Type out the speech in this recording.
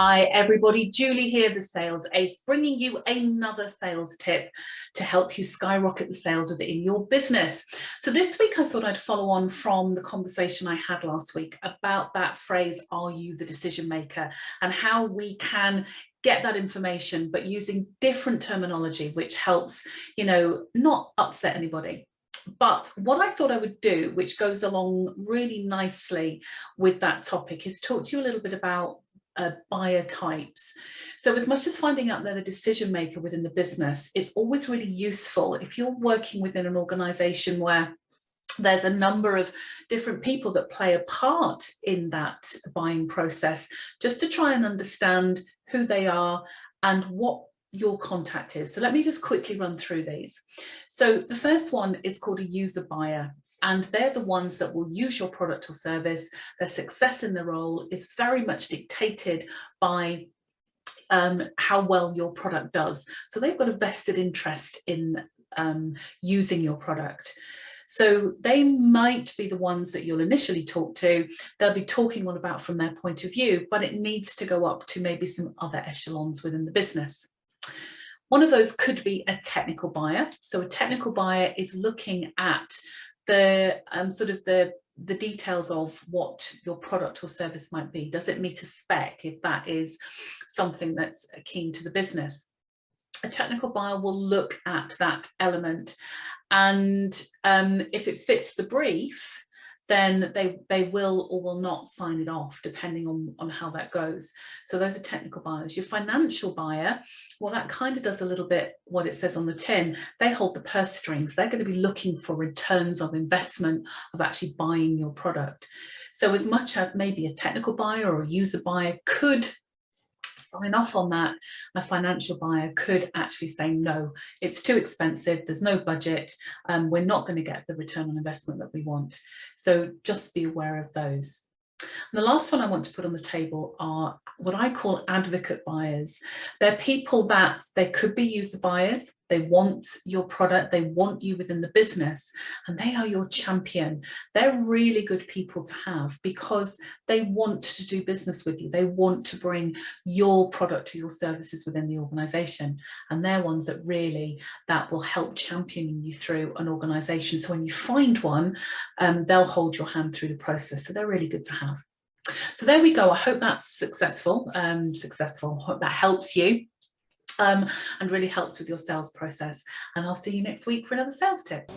Hi everybody, Julie here, the Sales Ace, bringing you another sales tip to help you skyrocket the sales within your business. So this week I thought I'd follow on from the conversation I had last week about that phrase, are you the decision maker, and how we can get that information but using different terminology which helps, not upset anybody. But what I thought I would do, which goes along really nicely with that topic, is talk to you a little bit about buyer types. So as much as finding out they're the decision maker within the business, it's always really useful if you're working within an organization where there's a number of different people that play a part in that buying process, just to try and understand who they are and what your contact is. So let me just quickly run through these. So the first one is called a user buyer. And they're the ones that will use your product or service. Their success in the role is very much dictated by how well your product does. So they've got a vested interest in using your product. So they might be the ones that you'll initially talk to. They'll be talking all about from their point of view, but it needs to go up to maybe some other echelons within the business. One of those could be a technical buyer. So a technical buyer is looking at the the details of what your product or service might be. Does it meet a spec, if that is something that's keen to the business? A technical buyer will look at that element, and if it fits the brief, then they will or will not sign it off, depending on how that goes. So those are technical buyers. Your financial buyer, well, that kind of does a little bit what it says on the tin. They hold the purse strings. They're going to be looking for returns of investment of actually buying your product. So as much as maybe a technical buyer or a user buyer could sign off on that, a financial buyer could actually say, no, it's too expensive, there's no budget, we're not going to get the return on investment that we want. So just be aware of those. And the last one I want to put on the table are what I call advocate buyers. They're people that they could be user buyers. They want your product, they want you within the business, and they are your champion. They're really good people to have because they want to do business with you. They want to bring your product or your services within the organization. And they're ones that will help champion you through an organization. So when you find one, they'll hold your hand through the process. So they're really good to have. So there we go. I hope that's successful. Hope that helps you and really helps with your sales process. And I'll see you next week for another sales tip.